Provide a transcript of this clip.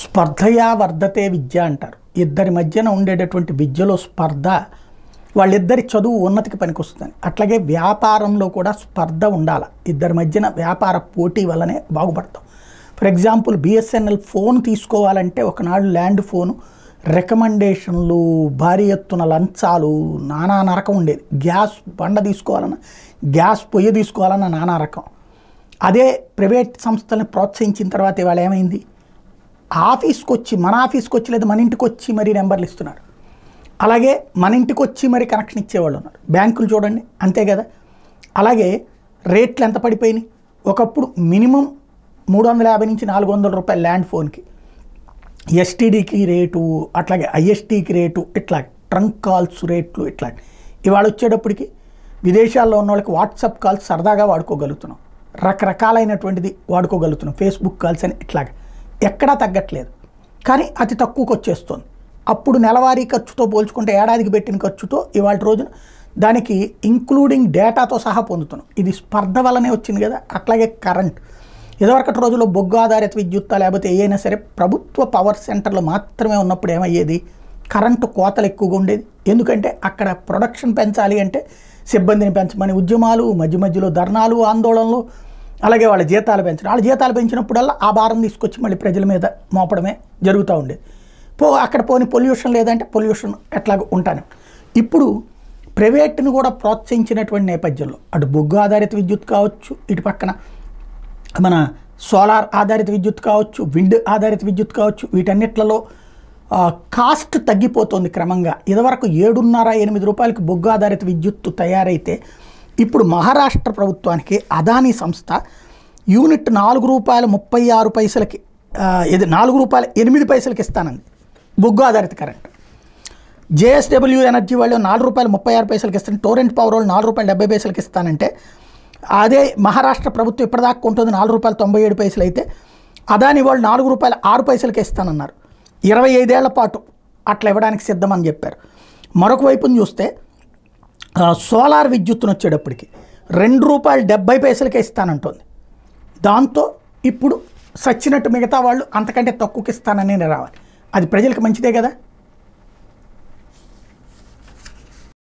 స్పర్ధయా వర్ధతే విద్య అంటారు. ఇద్దరి మధ్యన ఉండేటటువంటి విద్యలో స్పర్ధ వాళ్ళిద్దరి చదువు ఉన్నతికి పనికొస్తుంది. అట్లాగే వ్యాపారంలో కూడా స్పర్ధ ఉండాలి. ఇద్దరి మధ్యన వ్యాపార పోటీ వల్లనే బాగుపడతాం. ఫర్ ఎగ్జాంపుల్ బిఎస్ఎన్ఎల్ ఫోన్ తీసుకోవాలంటే ఒకనాడు ల్యాండ్ ఫోను రికమెండేషన్లు, భారీ ఎత్తున లంచాలు, నానా నరకం ఉండేది. గ్యాస్ బండ తీసుకోవాలన్నా, గ్యాస్ పొయ్యి తీసుకోవాలన్నా నానా రకం. అదే ప్రైవేట్ సంస్థల్ని ప్రోత్సహించిన తర్వాత ఇవాళ ఏమైంది, ఆఫీస్కి వచ్చి, మన ఆఫీస్కి వచ్చి లేదా మన ఇంటికి వచ్చి మరీ నెంబర్లు ఇస్తున్నారు. అలాగే మన ఇంటికి వచ్చి మరి కనెక్షన్ ఇచ్చేవాళ్ళు ఉన్నారు. బ్యాంకులు చూడండి అంతే కదా. అలాగే రేట్లు ఎంత పడిపోయినాయి. ఒకప్పుడు మినిమం 350 నుంచి 400 రూపాయలు ల్యాండ్ ఫోన్కి, ఎస్టీడీకి రేటు, అట్లాగే ఐఎస్టీకి రేటు, ఇట్లా ట్రంక్ కాల్స్ రేట్లు ఇట్లా. ఇవాళ వచ్చేటప్పటికి విదేశాల్లో ఉన్న వాళ్ళకి వాట్సాప్ కాల్స్ సరదాగా వాడుకోగలుగుతున్నాం, రకరకాలైనటువంటిది వాడుకోగలుగుతున్నాం, ఫేస్బుక్ కాల్స్ అని ఇట్లాగా ఎక్కడా తగ్గట్లేదు. కానీ అతి తక్కువకి వచ్చేస్తుంది. అప్పుడు నెలవారీ ఖర్చుతో పోల్చుకుంటే ఏడాదికి పెట్టిన ఖర్చుతో ఇవాళ రోజున దానికి ఇంక్లూడింగ్ డేటాతో సహా పొందుతున్నాం. ఇది స్పర్ధ వల్లనే వచ్చింది కదా. అట్లాగే కరెంట్, ఇదివరకటి రోజుల్లో బొగ్గు ఆధారిత విద్యుత్ లేకపోతే ఏదైనా సరే ప్రభుత్వ పవర్ సెంటర్లు మాత్రమే ఉన్నప్పుడు ఏమయ్యేది, కరెంటు కోతలు ఎక్కువగా ఉండేది. ఎందుకంటే అక్కడ ప్రొడక్షన్ పెంచాలి అంటే సిబ్బందిని పెంచమని ఉద్యమాలు, మధ్య మధ్యలో ధర్నాలు, ఆందోళనలు, అలాగే వాళ్ళ జీతాలు పెంచడం. వాళ్ళ జీతాలు పెంచినప్పుడల్లా ఆ భారం తీసుకొచ్చి మళ్ళీ ప్రజల మీద మోపడమే జరుగుతూ ఉండేది. అక్కడ పోని పొల్యూషన్ లేదంటే పొల్యూషన్ ఎట్లాగ ఉంటాను. ఇప్పుడు ప్రైవేట్ను కూడా ప్రోత్సహించినటువంటి నేపథ్యంలో అటు బొగ్గు ఆధారిత విద్యుత్ కావచ్చు, ఇటు పక్కన మన సోలార్ ఆధారిత విద్యుత్ కావచ్చు, విండ్ ఆధారిత విద్యుత్ కావచ్చు, వీటన్నిట్లలో కాస్ట్ తగ్గిపోతుంది క్రమంగా. ఇదివరకు 7.5-8 రూపాయలకి బొగ్గు ఆధారిత విద్యుత్తు తయారైతే ఇప్పుడు మహారాష్ట్ర ప్రభుత్వానికి అదానీ సంస్థ యూనిట్ ₹4.36 ఇది ₹4.08 ఇస్తానండి బొగ్గు ఆధారిత కరెంట్. జేఎస్డబ్ల్యూ ఎనర్జీ వాళ్ళు ₹4.36 ఇస్తాను, టోరెంట్ పవర్ వాళ్ళు ₹4.70 ఇస్తానంటే, అదే మహారాష్ట్ర ప్రభుత్వం ఇప్పటిదాకా ఉంటుంది ₹4.97 అయితే అదాని వాళ్ళు ₹4.06 ఇస్తానన్నారు. 25 ఏళ్ల పాటు అట్లా ఇవ్వడానికి సిద్ధమని చెప్పారు. మరొక వైపుని చూస్తే సోలార్ విద్యుత్తును వచ్చేటప్పటికి ₹2.70 ఇస్తానంటుంది. దాంతో ఇప్పుడు సచ్చినట్టు మిగతా వాళ్ళు అంతకంటే తక్కువకి ఇస్తానని రావాలి. అది ప్రజలకు మంచిదే కదా.